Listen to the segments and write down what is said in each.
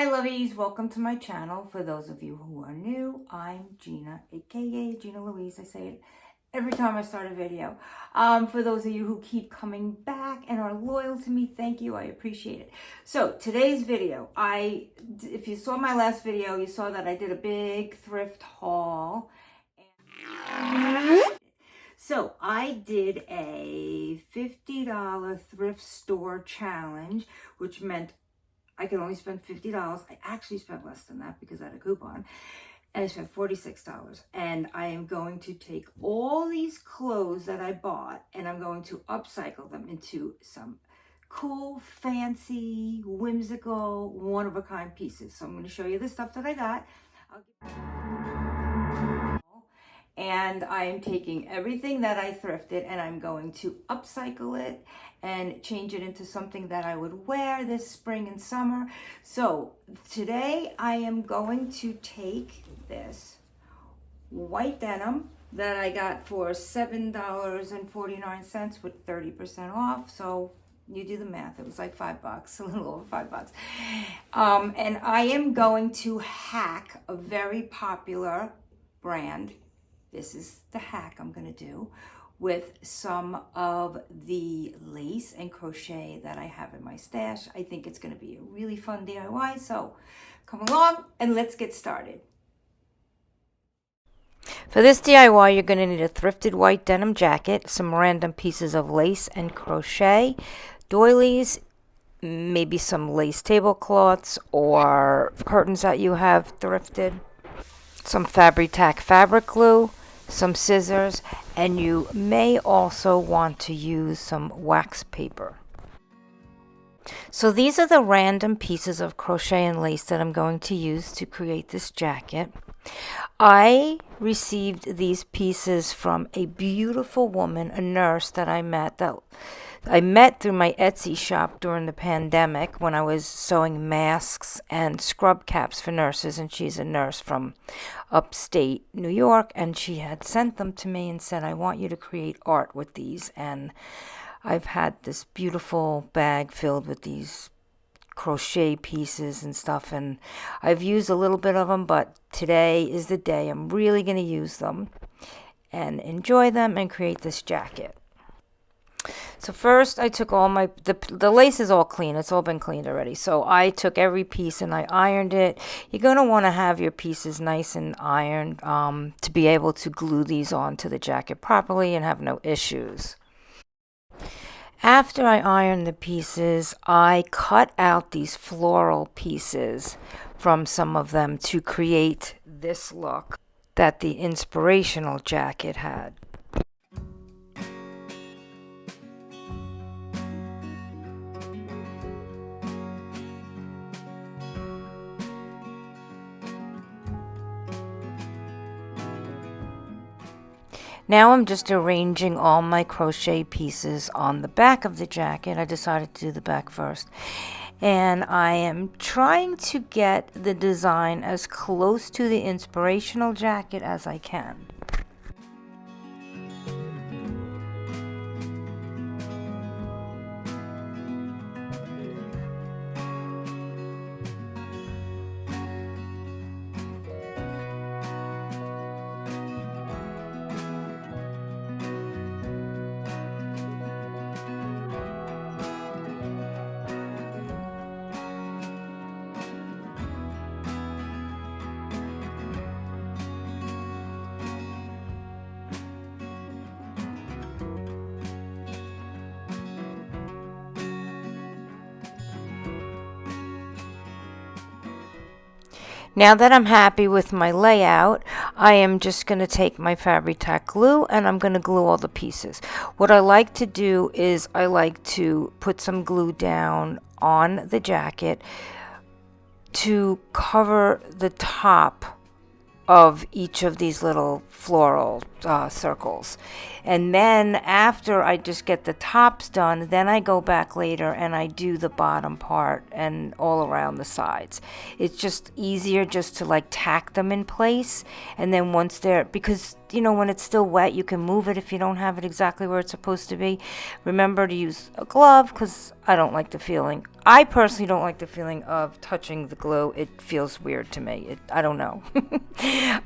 Hi lovies, welcome to my channel. For those of you who are new, I'm Gina, aka Gina Louise. I say it every time I start a video. For those of you who keep coming back and are loyal to me, thank you, I appreciate it. So today's video, if you saw my last video, you saw that I did a big thrift haul. So I did a $50 thrift store challenge, which meant I could only spend $50. I actually spent less than that because I had a coupon. And I spent $46. And I am going to take all these clothes that I bought and I'm going to upcycle them into some cool, fancy, whimsical, one-of-a-kind pieces. So I'm going to show you the stuff that I got. And I am taking everything that I thrifted and I'm going to upcycle it and change it into something that I would wear this spring and summer. So today I am going to take this white denim that I got for $7.49 with 30% off. So you do the math, it was like $5, a little over $5. And I am going to hack a very popular brand. This is the hack I'm gonna do with some of the lace and crochet that I have in my stash. I think it's gonna be a really fun DIY, so come along and let's get started. For this DIY, you're gonna need a thrifted white denim jacket, some random pieces of lace and crochet, doilies, maybe some lace tablecloths or curtains that you have thrifted, some Fabri-Tac fabric glue, some scissors, and you may also want to use some wax paper. So these are the random pieces of crochet and lace that I'm going to use to create this jacket. I received these pieces from a beautiful woman, a nurse that I met through my Etsy shop during the pandemic when I was sewing masks and scrub caps for nurses, and she's a nurse from upstate New York, and she had sent them to me and said, I want you to create art with these. And I've had this beautiful bag filled with these crochet pieces and stuff, and I've used a little bit of them, but today is the day I'm really going to use them and enjoy them and create this jacket. So first I took all the lace is all clean. It's all been cleaned already. So I took every piece and I ironed it. You're going to want to have your pieces nice and ironed to be able to glue these onto the jacket properly and have no issues. After I ironed the pieces, I cut out these floral pieces from some of them to create this look that the inspirational jacket had. Now I'm just arranging all my crochet pieces on the back of the jacket. I decided to do the back first. And I am trying to get the design as close to the inspirational jacket as I can. Now that I'm happy with my layout, I am just going to take my Fabri-Tac glue and I'm going to glue all the pieces. What I like to do is I like to put some glue down on the jacket to cover the top of each of these little floral circles. And then after I just get the tops done, then I go back later and I do the bottom part and all around the sides. It's just easier just to like tack them in place, and then once they're, because you know, when it's still wet, you can move it if you don't have it exactly where it's supposed to be. Remember to use a glove, because I personally don't like the feeling of touching the glue. It feels weird to me. I don't know.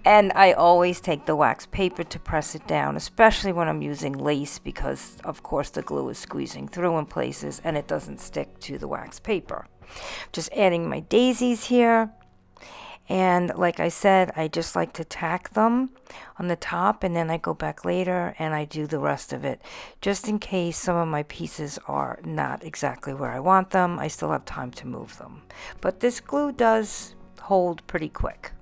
And I always take the wax paper to press it down, especially when I'm using lace, because of course the glue is squeezing through in places and it doesn't stick to the wax paper. Just adding my daisies here. And like I said, I just like to tack them on the top, and then I go back later and I do the rest of it. Just in case some of my pieces are not exactly where I want them, I still have time to move them. But this glue does hold pretty quick.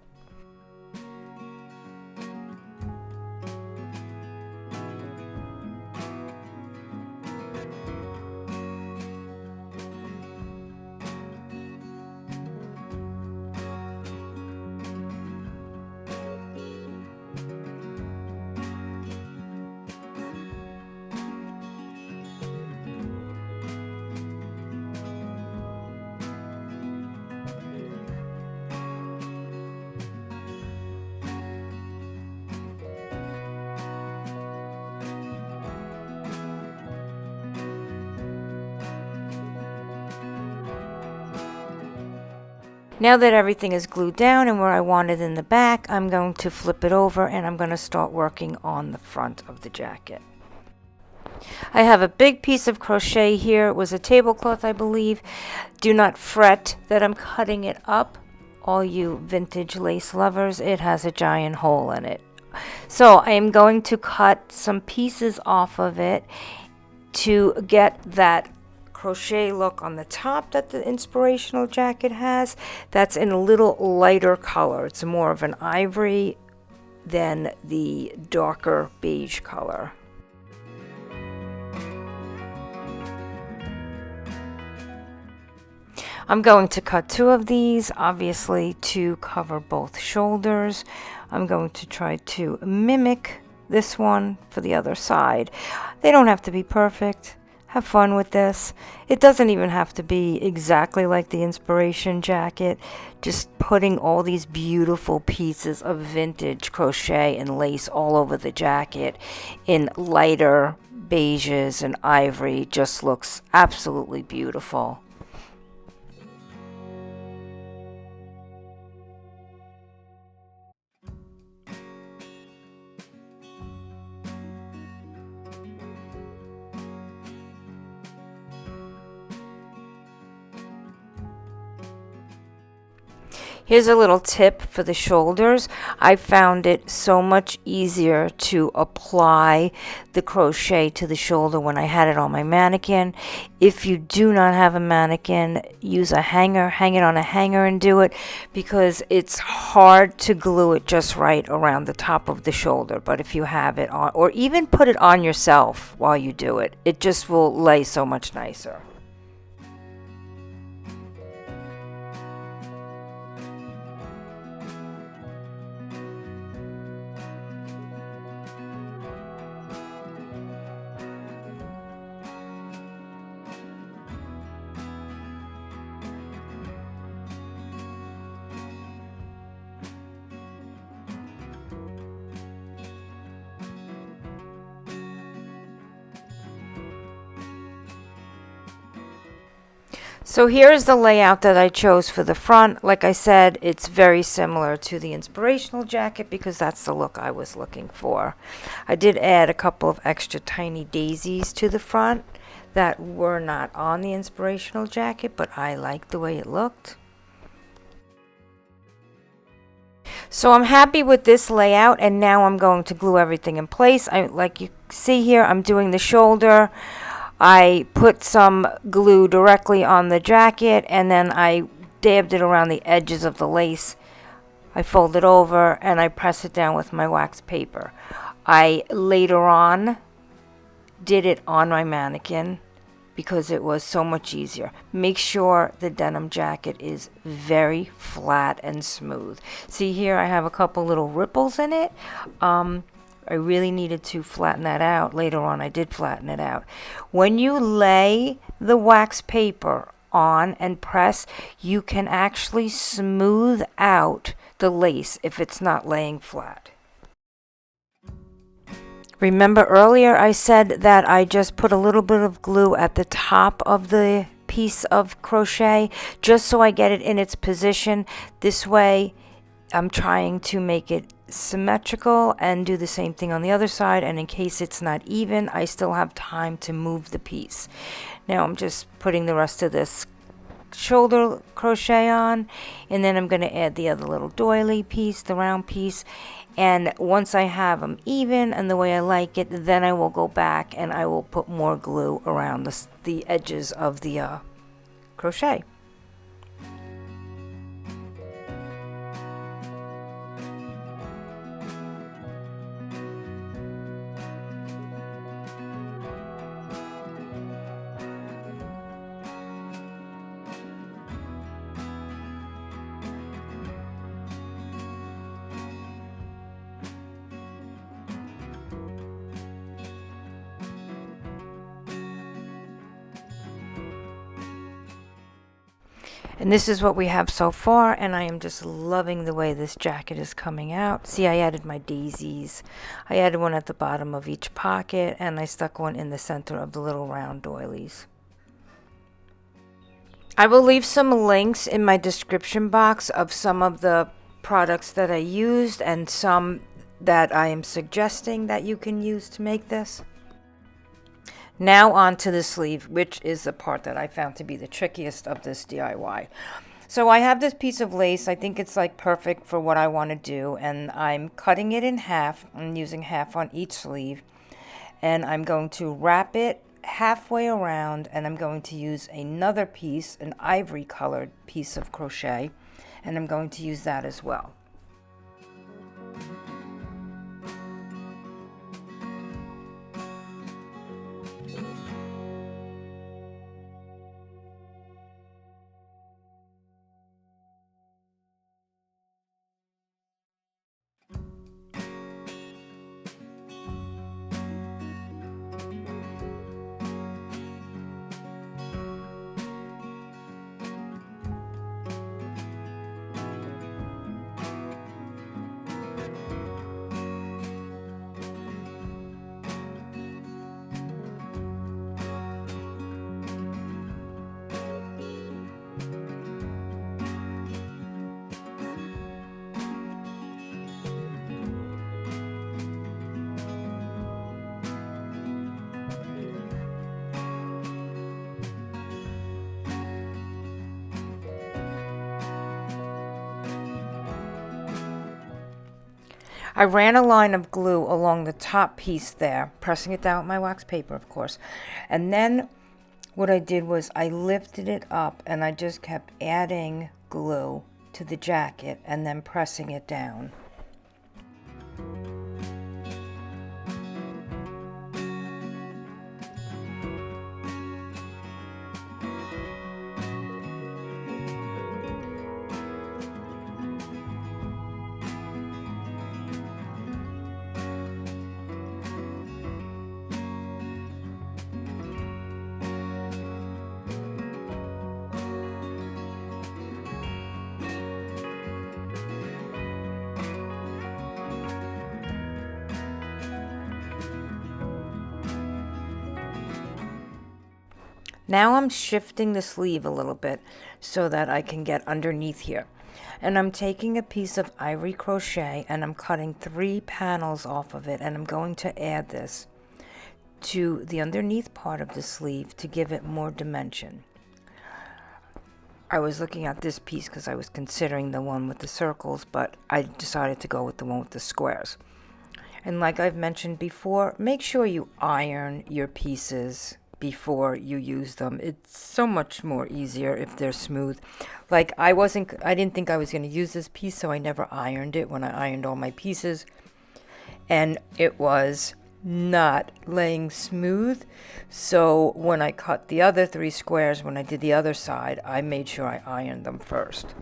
Now that everything is glued down and where I want it in the back, I'm going to flip it over and I'm going to start working on the front of the jacket. I have a big piece of crochet here. It was a tablecloth, I believe. Do not fret that I'm cutting it up. All you vintage lace lovers, it has a giant hole in it. So I am going to cut some pieces off of it to get that crochet look on the top that the inspirational jacket has. That's in a little lighter color. It's more of an ivory than the darker beige color. I'm going to cut 2 of these, obviously, to cover both shoulders. I'm going to try to mimic this one for the other side. They don't have to be perfect. Have fun with this. It doesn't even have to be exactly like the inspiration jacket. Just putting all these beautiful pieces of vintage crochet and lace all over the jacket in lighter beiges and ivory just looks absolutely beautiful. Here's a little tip for the shoulders. I found it so much easier to apply the crochet to the shoulder when I had it on my mannequin. If you do not have a mannequin, use a hanger, hang it on a hanger and do it, because it's hard to glue it just right around the top of the shoulder. But if you have it on, or even put it on yourself while you do it, it just will lay so much nicer. So here's the layout that I chose for the front. Like I said, it's very similar to the inspirational jacket because that's the look I was looking for. I did add a couple of extra tiny daisies to the front that were not on the inspirational jacket, but I liked the way it looked. So I'm happy with this layout, and now I'm going to glue everything in place. Like you see here, I'm doing the shoulder. I put some glue directly on the jacket, and then I dabbed it around the edges of the lace. I fold it over and I press it down with my wax paper. I later on did it on my mannequin because it was so much easier. Make sure the denim jacket is very flat and smooth. See here, I have a couple little ripples in it. I really needed to flatten that out. Later on I did flatten it out. When you lay the wax paper on and press, you can actually smooth out the lace if it's not laying flat. Remember earlier I said that I just put a little bit of glue at the top of the piece of crochet just so I get it in its position. This way I'm trying to make it symmetrical and do the same thing on the other side, and in case it's not even, I still have time to move the piece. Now I'm just putting the rest of this shoulder crochet on, and then I'm going to add the other little doily piece, the round piece, and once I have them even and the way I like it, then I will go back and I will put more glue around the edges of the crochet. And this is what we have so far, and I am just loving the way this jacket is coming out. See, I added my daisies. I added one at the bottom of each pocket, and I stuck one in the center of the little round doilies. I will leave some links in my description box of some of the products that I used and some that I am suggesting that you can use to make this. Now on to the sleeve, which is the part that I found to be the trickiest of this DIY. So I have this piece of lace. I think it's like perfect for what I want to do, and I'm cutting it in half. I'm using half on each sleeve, and I'm going to wrap it halfway around, and I'm going to use another piece, an ivory colored piece of crochet, and I'm going to use that as well. I ran a line of glue along the top piece there, pressing it down with my wax paper, of course. And then what I did was I lifted it up and I just kept adding glue to the jacket and then pressing it down. Now I'm shifting the sleeve a little bit so that I can get underneath here. And I'm taking a piece of ivory crochet and I'm cutting 3 panels off of it, and I'm going to add this to the underneath part of the sleeve to give it more dimension. I was looking at this piece because I was considering the one with the circles, but I decided to go with the one with the squares. And like I've mentioned before, make sure you iron your pieces before you use them. It's so much more easier if they're smooth. Like I didn't think I was going to use this piece, so I never ironed it when I ironed all my pieces, and it was not laying smooth. So when I cut the other 3 squares, when I did the other side, I made sure I ironed them first.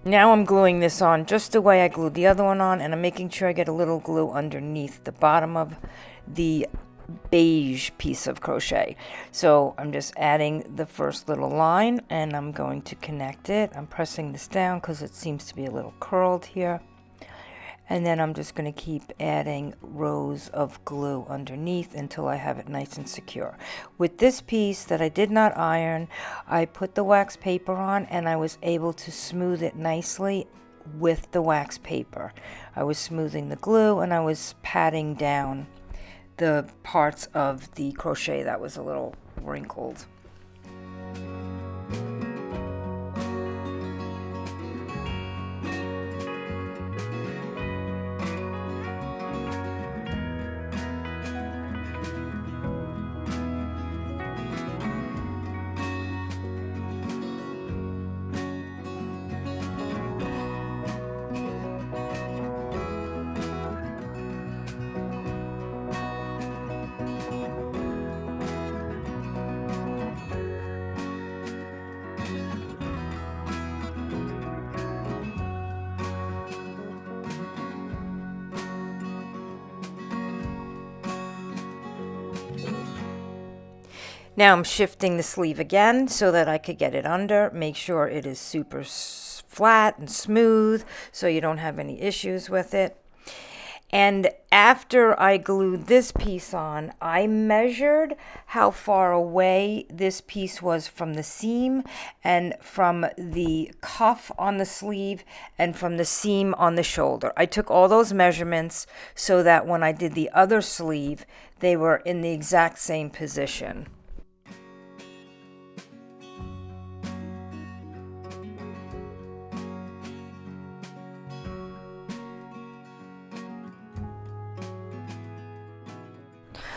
Now I'm gluing this on just the way I glued the other one on, and I'm making sure I get a little glue underneath the bottom of the beige piece of crochet. So I'm just adding the first little line, and I'm going to connect it. I'm pressing this down because it seems to be a little curled here. And then I'm just going to keep adding rows of glue underneath until I have it nice and secure. With this piece that I did not iron, I put the wax paper on and I was able to smooth it nicely with the wax paper. I was smoothing the glue and I was patting down the parts of the crochet that was a little wrinkled. Now I'm shifting the sleeve again so that I could get it under. Make sure it is super flat and smooth so you don't have any issues with it. And after I glued this piece on, I measured how far away this piece was from the seam and from the cuff on the sleeve and from the seam on the shoulder. I took all those measurements so that when I did the other sleeve, they were in the exact same position.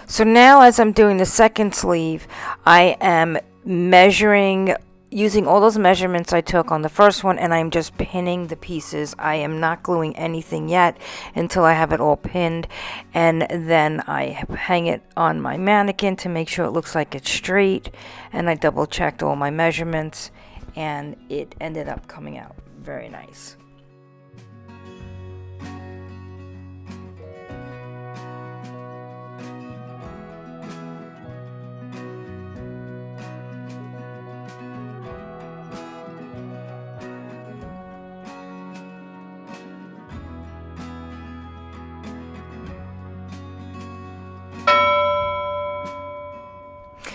So now as I'm doing the second sleeve, I am measuring, using all those measurements I took on the first one, and I'm just pinning the pieces. I am not gluing anything yet until I have it all pinned, and then I hang it on my mannequin to make sure it looks like it's straight, and I double checked all my measurements, and it ended up coming out very nice.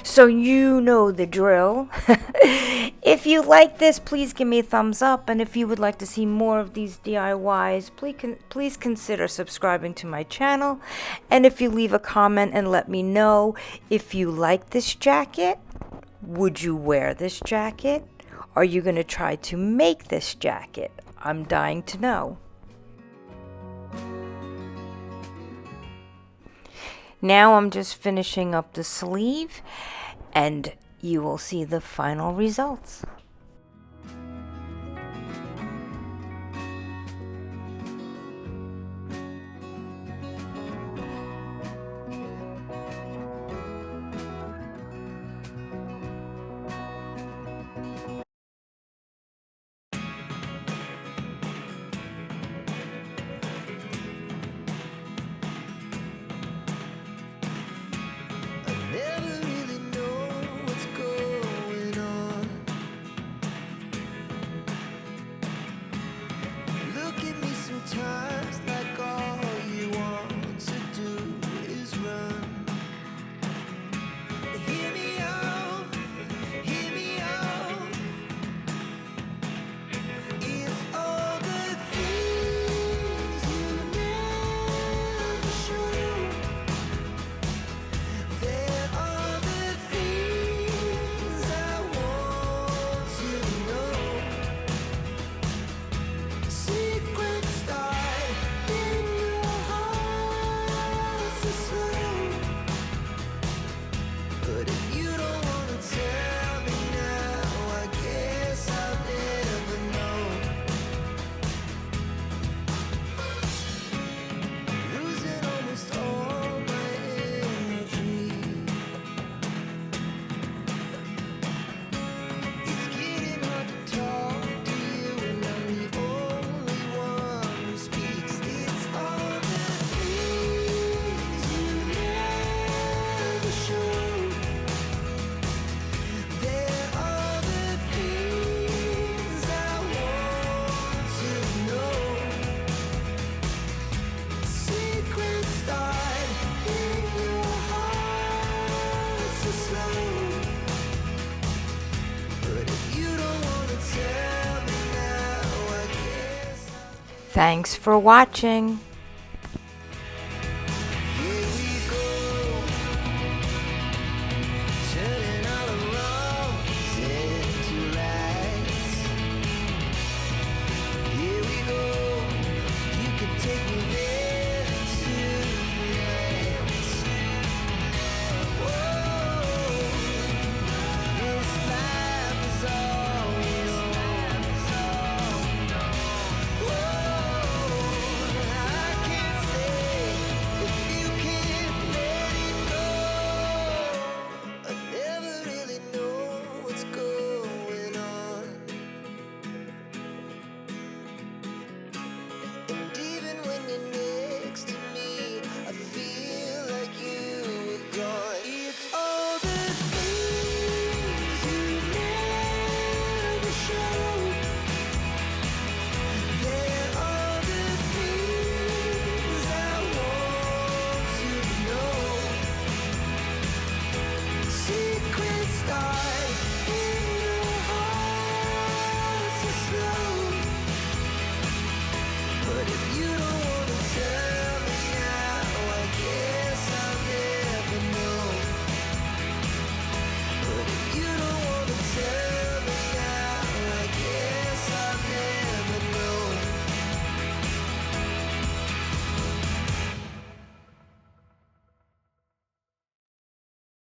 So you know the drill. If you like this, please give me a thumbs up. And if you would like to see more of these DIYs, please consider subscribing to my channel. And if you leave a comment and let me know if you like this jacket, would you wear this jacket? Are you going to try to make this jacket? I'm dying to know. Now I'm just finishing up the sleeve, and you will see the final results. Never really know what's going on. Thanks for watching.